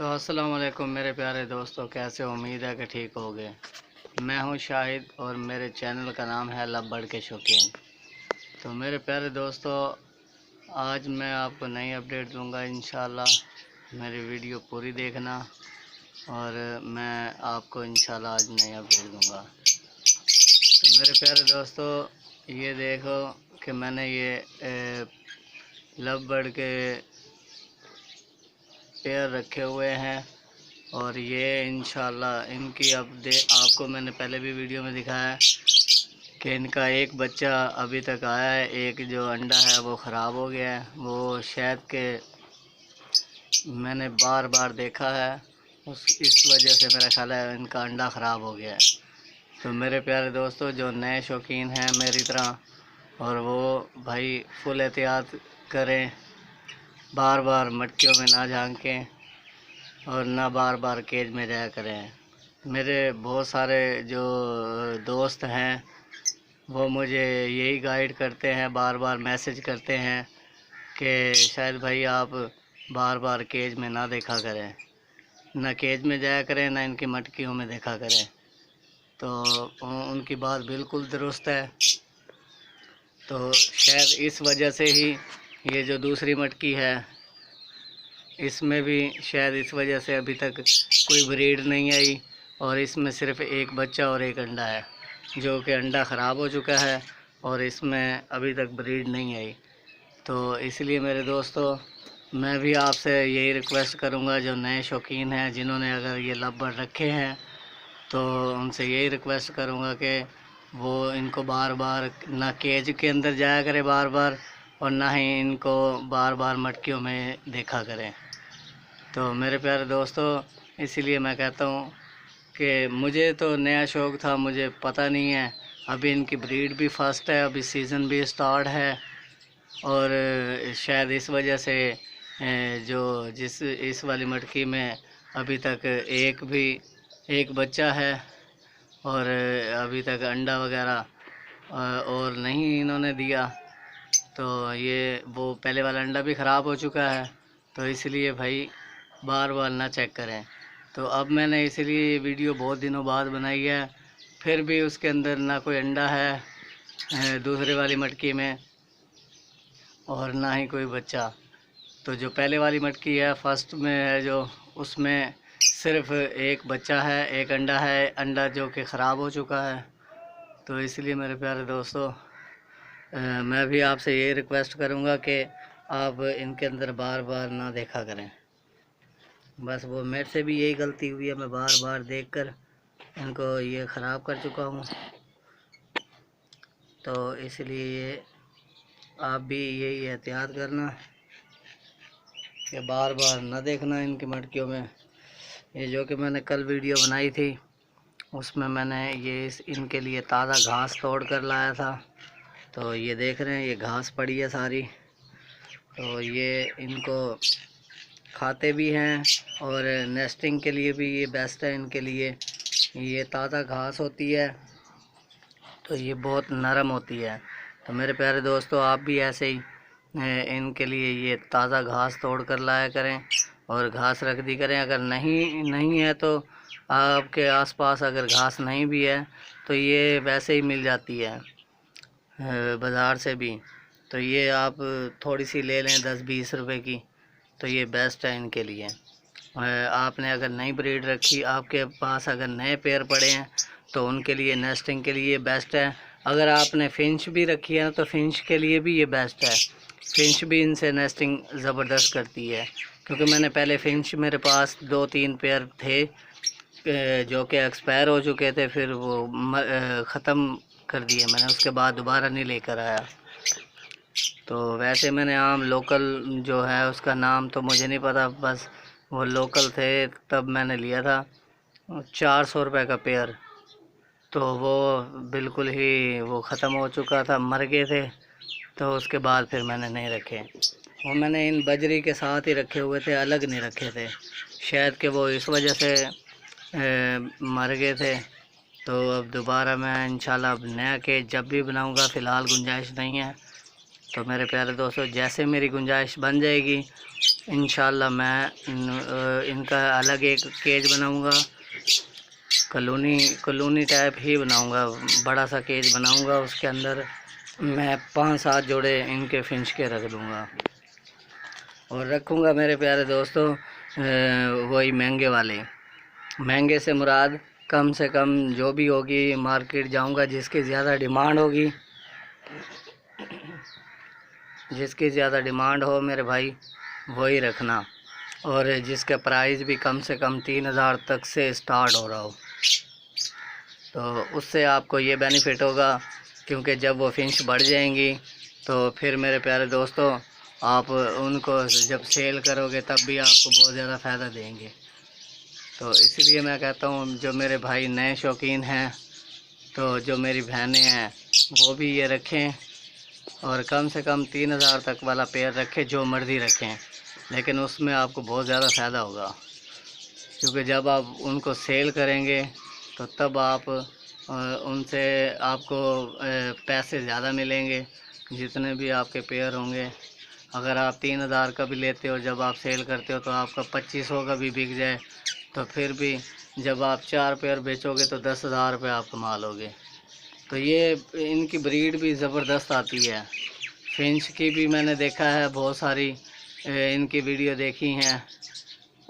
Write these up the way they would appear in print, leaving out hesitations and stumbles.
तो अस्सलाम वालेकुम मेरे प्यारे दोस्तों, कैसे हो? उम्मीद है कि ठीक होगे। मैं हूं शाहिद और मेरे चैनल का नाम है लब बर्ड के शौकीन। तो मेरे प्यारे दोस्तों, आज मैं आपको नई अपडेट दूंगा इंशाल्लाह। मेरी वीडियो पूरी देखना और मैं आपको इंशाल्लाह आज नई अपडेट दूंगा। तो मेरे प्यारे दोस्तों, ये देखो कि मैंने ये लब बर्ड के पेयर रखे हुए हैं और ये इंशाल्लाह इनकी आपको मैंने पहले भी वीडियो में दिखाया है कि इनका एक बच्चा अभी तक आया है। एक जो अंडा है वो ख़राब हो गया है, वो शायद के मैंने बार बार देखा है, इस वजह से मेरा ख्याल है इनका अंडा ख़राब हो गया है। तो मेरे प्यारे दोस्तों, जो नए शौकीन हैं मेरी तरह, और वो भाई फुल एहतियात करें, बार बार मटकियों में ना झांकें और ना बार बार केज में जाया करें। मेरे बहुत सारे जो दोस्त हैं वो मुझे यही गाइड करते हैं, बार बार मैसेज करते हैं कि शायद भाई आप बार बार केज में ना देखा करें, ना केज में जाया करें, ना इनकी मटकियों में देखा करें। तो उनकी बात बिल्कुल दुरुस्त है। तो शायद इस वजह से ही ये जो दूसरी मटकी है, इसमें भी शायद इस वजह से अभी तक कोई ब्रीड नहीं आई और इसमें सिर्फ एक बच्चा और एक अंडा है, जो कि अंडा ख़राब हो चुका है और इसमें अभी तक ब्रीड नहीं आई। तो इसलिए मेरे दोस्तों, मैं भी आपसे यही रिक्वेस्ट करूंगा, जो नए शौकीन हैं, जिन्होंने अगर ये लब बर्ड रखे हैं, तो उनसे यही रिक्वेस्ट करूंगा कि वो इनको बार बार ना केज के अंदर जाया करें बार बार, और ना ही इनको बार बार मटकियों में देखा करें। तो मेरे प्यारे दोस्तों, इसीलिए मैं कहता हूँ कि मुझे तो नया शौक़ था, मुझे पता नहीं है। अभी इनकी ब्रीड भी फर्स्ट है, अभी सीज़न भी स्टार्ट है और शायद इस वजह से इस वाली मटकी में अभी तक एक बच्चा है और अभी तक अंडा वगैरह और नहीं इन्होंने दिया। तो ये वो पहले वाला अंडा भी ख़राब हो चुका है, तो इसलिए भाई बार बार ना चेक करें। तो अब मैंने इसलिए वीडियो बहुत दिनों बाद बनाई है, फिर भी उसके अंदर ना कोई अंडा है दूसरे वाली मटकी में और ना ही कोई बच्चा। तो जो पहले वाली मटकी है फर्स्ट में है, जो उसमें सिर्फ एक बच्चा है, एक अंडा है, अंडा जो कि ख़राब हो चुका है। तो इसलिए मेरे प्यारे दोस्तों, मैं भी आपसे ये रिक्वेस्ट करूँगा कि आप इनके अंदर बार बार ना देखा करें। बस वो मेरे से भी यही गलती हुई है, मैं बार बार देखकर इनको ये ख़राब कर चुका हूँ। तो इसलिए ये आप भी यही एहतियात करना कि बार बार ना देखना इनकी मटकियों में। ये जो कि मैंने कल वीडियो बनाई थी, उसमें मैंने इनके लिए ताज़ा घास तोड़ कर लाया था। तो ये देख रहे हैं, ये घास पड़ी है सारी, तो ये इनको खाते भी हैं और नेस्टिंग के लिए भी ये बेस्ट है इनके लिए। ये ताज़ा घास होती है तो ये बहुत नरम होती है। तो मेरे प्यारे दोस्तों, आप भी ऐसे ही इनके लिए ये ताज़ा घास तोड़ कर लाया करें और घास रख दी करें। अगर नहीं है तो आपके आसपास अगर घास नहीं भी है तो ये वैसे ही मिल जाती है बाज़ार से भी। तो ये आप थोड़ी सी ले लें 10-20 रुपए की, तो ये बेस्ट है इनके लिए। आपने अगर नई ब्रीड रखी, आपके पास अगर नए पेयर पड़े हैं, तो उनके लिए नेस्टिंग के लिए बेस्ट है। अगर आपने फिंच भी रखी है तो फिंच के लिए भी ये बेस्ट है। फिंच भी इनसे नेस्टिंग ज़बरदस्त करती है, क्योंकि मैंने पहले फिंच मेरे पास 2-3 पेयर थे जो कि एक्सपायर हो चुके थे, फिर वो ख़त्म कर दिए मैंने, उसके बाद दोबारा नहीं लेकर आया। तो वैसे मैंने आम लोकल जो है उसका नाम तो मुझे नहीं पता, बस वो लोकल थे तब मैंने लिया था 400 रुपये का पेयर। तो वो बिल्कुल ही वो ख़त्म हो चुका था, मर गए थे। तो उसके बाद फिर मैंने नहीं रखे, वो मैंने इन बजरी के साथ ही रखे हुए थे, अलग नहीं रखे थे। शायद कि वो इस वजह से मर गए थे। तो अब दोबारा मैं इंशाल्लाह अब नया केज जब भी बनाऊंगा, फ़िलहाल गुंजाइश नहीं है, तो मेरे प्यारे दोस्तों, जैसे मेरी गुंजाइश बन जाएगी इंशाल्लाह मैं इनका अलग एक केज बनाऊंगा, कॉलोनी टाइप ही बनाऊंगा, बड़ा सा केज बनाऊंगा। उसके अंदर मैं 5-7 जोड़े इनके फिंच के रख दूंगा और रखूंगा मेरे प्यारे दोस्तों वही महंगे वाले। महंगे से मुराद कम से कम जो भी होगी, मार्केट जाऊंगा, जिसकी ज़्यादा डिमांड होगी, जिसकी ज़्यादा डिमांड हो मेरे भाई वही रखना, और जिसका प्राइस भी कम से कम 3000 तक से स्टार्ट हो रहा हो। तो उससे आपको ये बेनिफिट होगा, क्योंकि जब वो फिंच बढ़ जाएंगी तो फिर मेरे प्यारे दोस्तों आप उनको जब सेल करोगे तब भी आपको बहुत ज़्यादा फ़ायदा देंगे। तो इसीलिए मैं कहता हूँ जो मेरे भाई नए शौकीन हैं, तो जो मेरी बहनें हैं वो भी ये रखें, और कम से कम 3000 तक वाला पेयर रखें, जो मर्ज़ी रखें, लेकिन उसमें आपको बहुत ज़्यादा फ़ायदा होगा। क्योंकि जब आप उनको सेल करेंगे तो तब आप उनसे आपको पैसे ज़्यादा मिलेंगे, जितने भी आपके पेयर होंगे। अगर आप 3000 का भी लेते हो, जब आप सेल करते हो तो आपका 2500 का भी बिक जाए, तो फिर भी जब आप 4 पेयर बेचोगे तो 10,000 रुपये आप कमा लोगे। तो ये इनकी ब्रीड भी ज़बरदस्त आती है। फिंच की भी मैंने देखा है, बहुत सारी इनकी वीडियो देखी हैं,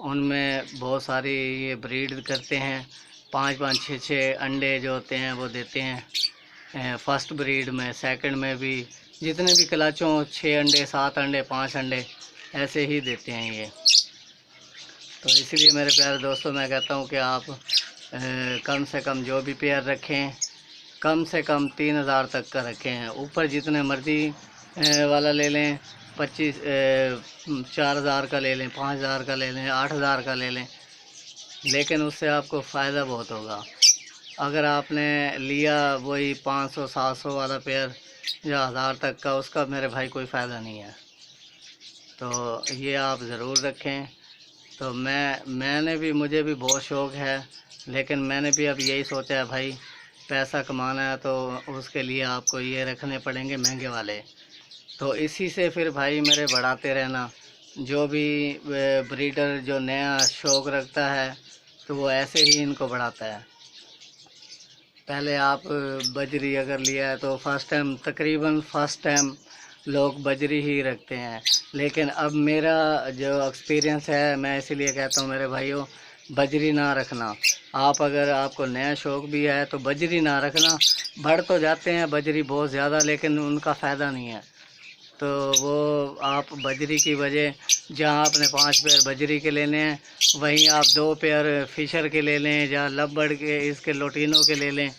उनमें बहुत सारी ये ब्रीड करते हैं। 5-5, 6-6 अंडे जो होते हैं वो देते हैं फर्स्ट ब्रीड में। सेकंड में भी जितने भी क्लचों 6 अंडे, 7 अंडे, 5 अंडे ऐसे ही देते हैं ये। तो इसलिए मेरे प्यारे दोस्तों मैं कहता हूँ कि आप कम से कम जो भी पेयर रखें, कम से कम 3000 तक का रखें। ऊपर जितने मर्ज़ी वाला ले लें, 4000 का ले लें, 5000 का ले लें, 8000 का ले लें, लेकिन उससे आपको फ़ायदा बहुत होगा। अगर आपने लिया वही 500-700 वाला पेयर या 1000 तक का, उसका मेरे भाई कोई फ़ायदा नहीं है। तो ये आप ज़रूर रखें। तो मुझे भी बहुत शौक़ है, लेकिन मैंने भी अब यही सोचा है भाई, पैसा कमाना है तो उसके लिए आपको ये रखने पड़ेंगे महंगे वाले। तो इसी से फिर भाई मेरे बढ़ाते रहना। जो भी ब्रीडर जो नया शौक़ रखता है तो वो ऐसे ही इनको बढ़ाता है। पहले आप बजरी अगर लिया है तो तकरीबन फ़र्स्ट टाइम लोग बजरी ही रखते हैं, लेकिन अब मेरा जो एक्सपीरियंस है, मैं इसीलिए कहता हूँ मेरे भाइयों, बजरी ना रखना। आप अगर आपको नया शौक़ भी है तो बजरी ना रखना। बढ़ तो जाते हैं बजरी बहुत ज़्यादा, लेकिन उनका फ़ायदा नहीं है। तो वो आप बजरी की वजह, जहाँ आपने 5 पेयर बजरी के लेने हैं, वहीं आप 2 पेयर फिशर के ले लें या लबबर्ड के, इसके लोटिनों के ले लें।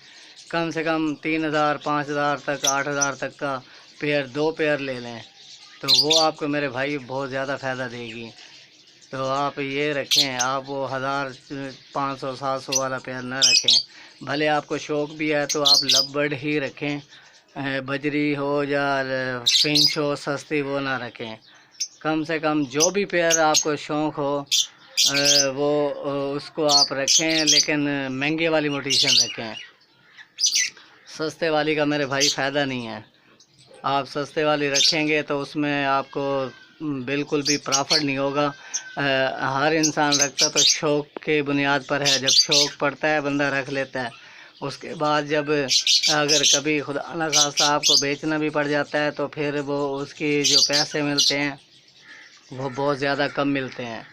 कम से कम 3000, 5000 तक, 8000 तक का पेयर 2 पेयर ले लें, तो वो आपको मेरे भाई बहुत ज़्यादा फ़ायदा देगी। तो आप ये रखें, आप वो 1000, 500, 700 वाला पेयर ना रखें। भले आपको शौक़ भी है तो आप लबबर्ड ही रखें, बजरी हो या फिंच हो सस्ती, वो ना रखें। कम से कम जो भी पेयर आपको शौक़ हो वो उसको आप रखें, लेकिन महंगे वाली मोटिशन रखें। सस्ते वाली का मेरे भाई फ़ायदा नहीं है। आप सस्ते वाली रखेंगे तो उसमें आपको बिल्कुल भी प्रॉफिट नहीं होगा। हर इंसान रखता तो शौक़ के बुनियाद पर है। जब शौक़ पड़ता है बंदा रख लेता है, उसके बाद जब अगर कभी खुदा न खास्ता आपको बेचना भी पड़ जाता है तो फिर वो उसकी जो पैसे मिलते हैं वो बहुत ज़्यादा कम मिलते हैं।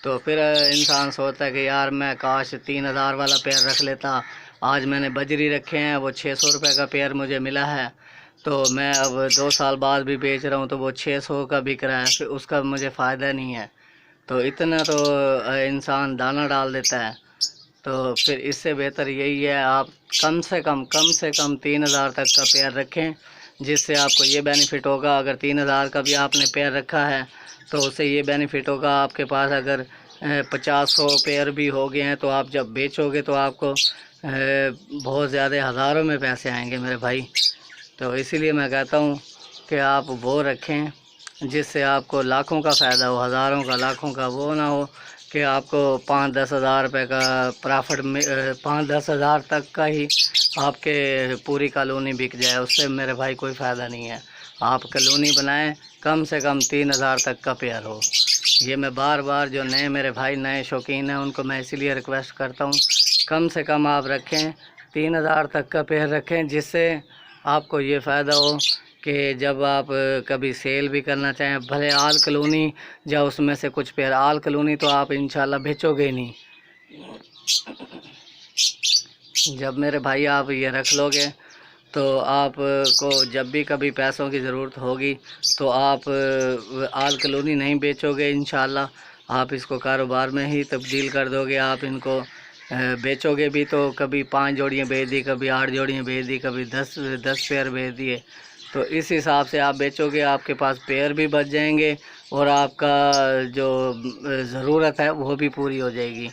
तो फिर इंसान सोचता है कि यार मैं काश 3000 वाला पेयर रख लेता। आज मैंने बजरी रखे हैं, वो 600 रुपये का पेयर मुझे मिला है, तो मैं अब 2 साल बाद भी बेच रहा हूँ तो वो 600 का बिक रहा है, फिर उसका मुझे फ़ायदा नहीं है। तो इतना तो इंसान दाना डाल देता है। तो फिर इससे बेहतर यही है, आप कम से कम 3000 तक का पेयर रखें, जिससे आपको ये बेनिफिट होगा। अगर 3000 का भी आपने पेयर रखा है तो उससे ये बेनिफिट होगा, आपके पास अगर 50-100 पेयर भी हो गए हैं तो आप जब बेचोगे तो आपको बहुत ज़्यादा हज़ारों में पैसे आएंगे मेरे भाई। तो इसीलिए मैं कहता हूँ कि आप वो रखें जिससे आपको लाखों का फ़ायदा हो, हज़ारों का, लाखों का। वो ना हो कि आपको 5-10 हज़ार रुपये का प्रॉफिट में 5-10 हज़ार तक का ही आपके पूरी कॉलोनी बिक जाए, उससे मेरे भाई कोई फ़ायदा नहीं है। आप कॉलोनी बनाएं, कम से कम 3000 तक का पेयर हो। ये मैं बार बार जो नए मेरे भाई नए शौकीन हैं उनको मैं इसीलिए रिक्वेस्ट करता हूँ, कम से कम आप रखें, 3000 तक का पेयर रखें, जिससे आपको ये फ़ायदा हो कि जब आप कभी सेल भी करना चाहें, भले आल कॉलोनी या उसमें से कुछ पेयर, आल कॉलोनी तो आप इंशाल्लाह बेचोगे नहीं। जब मेरे भाई आप ये रख लोगे तो आपको जब भी कभी पैसों की ज़रूरत होगी तो आप आल कॉलोनी नहीं बेचोगे, इंशाल्लाह आप इसको कारोबार में ही तब्दील कर दोगे। आप इनको बेचोगे भी तो कभी 5 जोड़ियाँ बेच दी, कभी 8 जोड़ियाँ बेच दी, कभी 10 पेयर बेच दिए, तो इस हिसाब से आप बेचोगे, आपके पास पेयर भी बच जाएंगे और आपका जो ज़रूरत है वो भी पूरी हो जाएगी।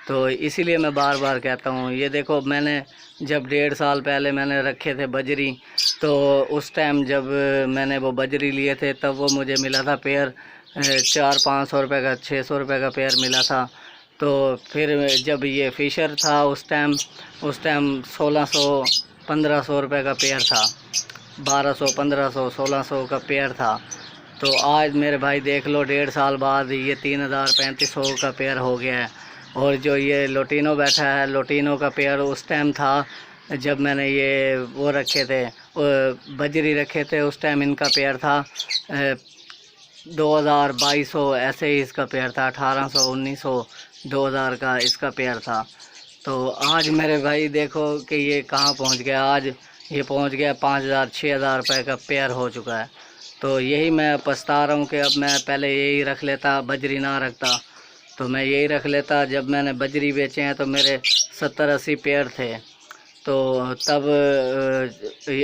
तो इसीलिए मैं बार बार कहता हूँ। ये देखो, मैंने जब 1.5 साल पहले मैंने रखे थे बजरी, तो उस टाइम जब मैंने वो बजरी लिए थे तब वो मुझे मिला था पेयर 400-500 रुपये का, 600 रुपये का पेयर मिला था। तो फिर जब ये फ़िशर था उस टाइम 1600-1500 रुपये का पेयर था, 1200-1500-1600 का पेयर था। तो आज मेरे भाई देख लो 1.5 साल बाद ये 3000-3500 का पेयर हो गया है। और जो ये लोटिनो बैठा है, लोटिनो का पेयर उस टाइम था जब मैंने ये वो रखे थे, बजरी रखे थे, उस टाइम इनका पेयर था 2000-2200 ऐसे ही इसका पेयर था, 1800-1900-2000 का इसका पेयर था। तो आज मेरे भाई देखो कि ये कहाँ पहुँच गया, आज ये पहुँच गया 5000-6000 रुपये का पेयर हो चुका है। तो यही मैं पछता रहा हूँ कि अब मैं पहले यही रख लेता, बजरी ना रखता, तो मैं यही रख लेता। जब मैंने बजरी बेचे हैं तो मेरे 70-80 पेयर थे, तो तब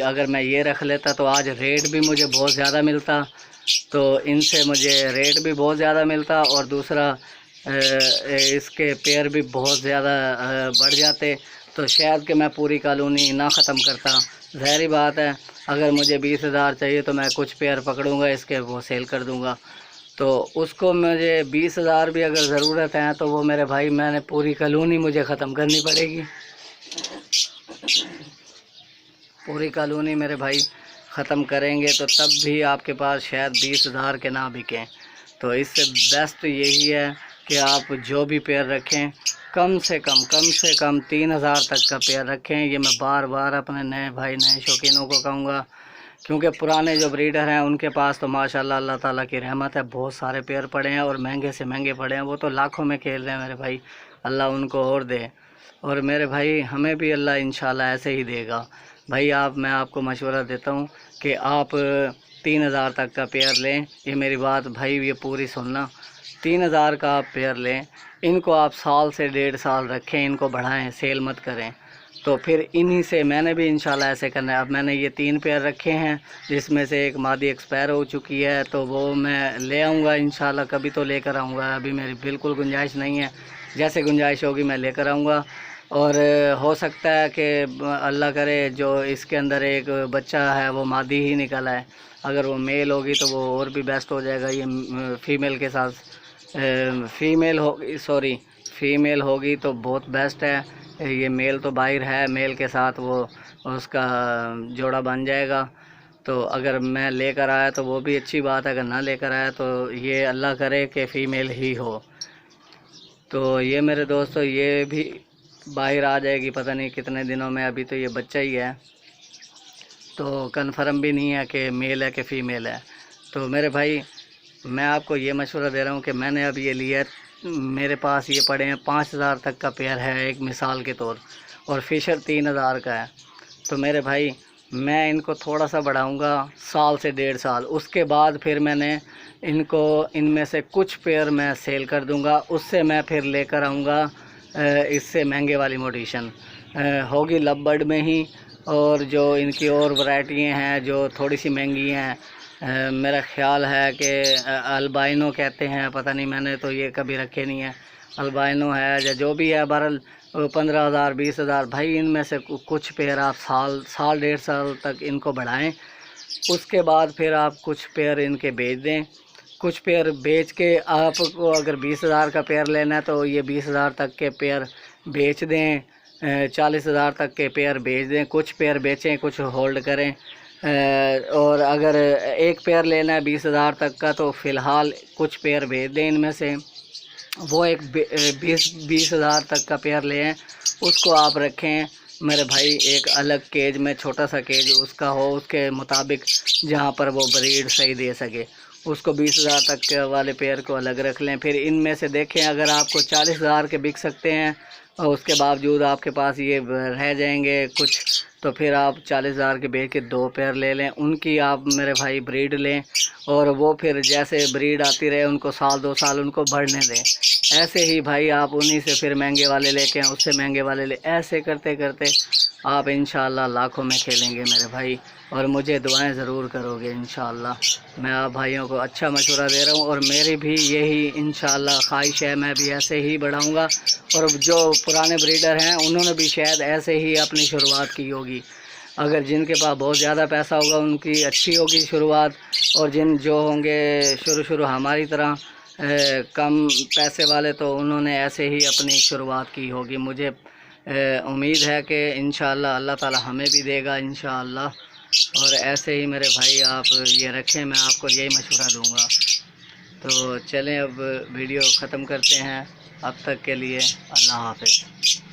अगर मैं ये रख लेता तो आज रेट भी मुझे बहुत ज़्यादा मिलता, तो इनसे मुझे रेट भी बहुत ज़्यादा मिलता और दूसरा इसके पेयर भी बहुत ज़्यादा बढ़ जाते। तो शायद कि मैं पूरी कॉलोनी ना ख़त्म करता। ज़ाहिर बात है, अगर मुझे 20,000 चाहिए तो मैं कुछ पेयर पकड़ूँगा इसके, वो सेल कर दूँगा। तो उसको मुझे 20,000 भी अगर ज़रूरत है तो वो मेरे भाई मैंने पूरी कॉलोनी मुझे ख़त्म करनी पड़ेगी। पूरी कॉलोनी मेरे भाई ख़त्म करेंगे तो तब भी आपके पास शायद 20,000 के ना बिकें। तो इससे बेस्ट यही है कि आप जो भी पेयर रखें कम से कम 3000 तक का पेयर रखें। ये मैं बार बार अपने नए भाई नए शौकीनों को कहूँगा, क्योंकि पुराने जो ब्रीडर हैं उनके पास तो माशाल्लाह अल्लाह ताला की रहमत है, बहुत सारे पेयर पड़े हैं और महंगे से महंगे पड़े हैं, वो तो लाखों में खेल रहे हैं मेरे भाई, अल्लाह उनको और दे। और मेरे भाई हमें भी अल्लाह इंशाल्लाह ऐसे ही देगा। भाई मैं आपको मशवरा देता हूँ कि आप 3000 तक का पेयर लें। ये मेरी बात भाई ये पूरी सुनना, 3000 का आप पेयर लें, इनको आप साल से 1.5 साल रखें, इनको बढ़ाएं, सेल मत करें। तो फिर इन्हीं से मैंने भी इंशाल्लाह ऐसे करना है। अब मैंने ये 3 पेयर रखे हैं, जिसमें से एक मादी एक्सपायर हो चुकी है, तो वो मैं ले आऊँगा इंशाल्लाह, कभी तो लेकर आऊँगा। अभी मेरी बिल्कुल गुंजाइश नहीं है, जैसे गुंजाइश होगी मैं लेकर आऊँगा। और हो सकता है कि अल्लाह करे जो इसके अंदर एक बच्चा है वो मादी ही निकला है, अगर वो मेल होगी तो वो और भी बेस्ट हो जाएगा। ये फीमेल के साथ फीमेल होगी तो बहुत बेस्ट है। ये मेल तो बाहर है, मेल के साथ वो उसका जोड़ा बन जाएगा। तो अगर मैं लेकर आया तो वो भी अच्छी बात है, अगर ना लेकर आया तो ये अल्लाह करे कि फ़ीमेल ही हो। तो ये मेरे दोस्तों ये भी बाहर आ जाएगी पता नहीं कितने दिनों में, अभी तो ये बच्चा ही है, तो कन्फर्म भी नहीं है कि मेल है कि फ़ीमेल है। तो मेरे भाई मैं आपको ये मशवरा दे रहा हूँ कि मैंने अब ये लिया, मेरे पास ये पड़े हैं 5000 तक का पेयर है एक मिसाल के तौर, और फ़िशर 3000 का है। तो मेरे भाई मैं इनको थोड़ा सा बढ़ाऊँगा, साल से 1.5 साल, उसके बाद फिर मैंने इनको इनमें से कुछ पेयर मैं सेल कर दूँगा, उससे मैं फिर लेकर आऊँगा इससे महंगे वाली मोडिशन होगी लव बर्ड में ही। और जो इनकी और वैरायटियाँ हैं जो थोड़ी सी महंगी हैं, मेरा ख्याल है कि अल्बाइनो कहते हैं, पता नहीं, मैंने तो ये कभी रखे नहीं है, अल्बाइनो है या जो भी है, बहरहाल 15,000 20,000। भाई इनमें से कुछ पेयर आप साल 1.5 साल तक इनको बढ़ाएं, उसके बाद फिर आप कुछ पेयर इनके बेच दें। कुछ पेयर बेच के आपको अगर 20,000 का पेयर लेना है तो ये 20,000 तक के पेयर बेच दें, 40,000 तक के पेयर बेच दें, कुछ पेयर बेचें कुछ होल्ड करें। और अगर एक पेयर लेना है 20,000 तक का तो फ़िलहाल कुछ पेयर भेज दें इनमें से। वो एक 20,000 तक का पेयर लें, उसको आप रखें मेरे भाई एक अलग केज में, छोटा सा केज उसका हो, उसके मुताबिक जहाँ पर वो ब्रीड सही दे सके, उसको 20,000 तक के वाले पेयर को अलग रख लें। फिर इनमें से देखें अगर आपको 40,000 के बिक सकते हैं और उसके बावजूद आपके पास ये रह जाएंगे कुछ, तो फिर आप 40,000 के बेच के 2 पेयर ले लें, उनकी आप मेरे भाई ब्रीड लें और वो फिर जैसे ब्रीड आती रहे उनको साल 2 साल उनको बढ़ने दें। ऐसे ही भाई आप उन्हीं से फिर महंगे वाले लेके आएँ, उससे महंगे वाले ले, ऐसे करते करते आप इंशाल्लाह लाखों में खेलेंगे मेरे भाई। और मुझे दुआएं ज़रूर करोगे इंशाल्लाह। मैं आप भाइयों को अच्छा मशवरा दे रहा हूँ और मेरी भी यही इंशाल्लाह ख्वाहिश है, मैं भी ऐसे ही बढ़ाऊँगा। और जो पुराने ब्रीडर हैं उन्होंने भी शायद ऐसे ही अपनी शुरुआत की होगी। अगर जिनके पास बहुत ज़्यादा पैसा होगा उनकी अच्छी होगी शुरुआत, और जो होंगे शुरू हमारी तरह कम पैसे वाले, तो उन्होंने ऐसे ही अपनी शुरुआत की होगी। मुझे उम्मीद है कि इंशाअल्लाह अल्लाह ताला हमें भी देगा इंशाअल्लाह। और ऐसे ही मेरे भाई आप ये रखें, मैं आपको यही मशवरा दूंगा। तो चलें अब वीडियो ख़त्म करते हैं, अब तक के लिए अल्लाह हाफ़िज़।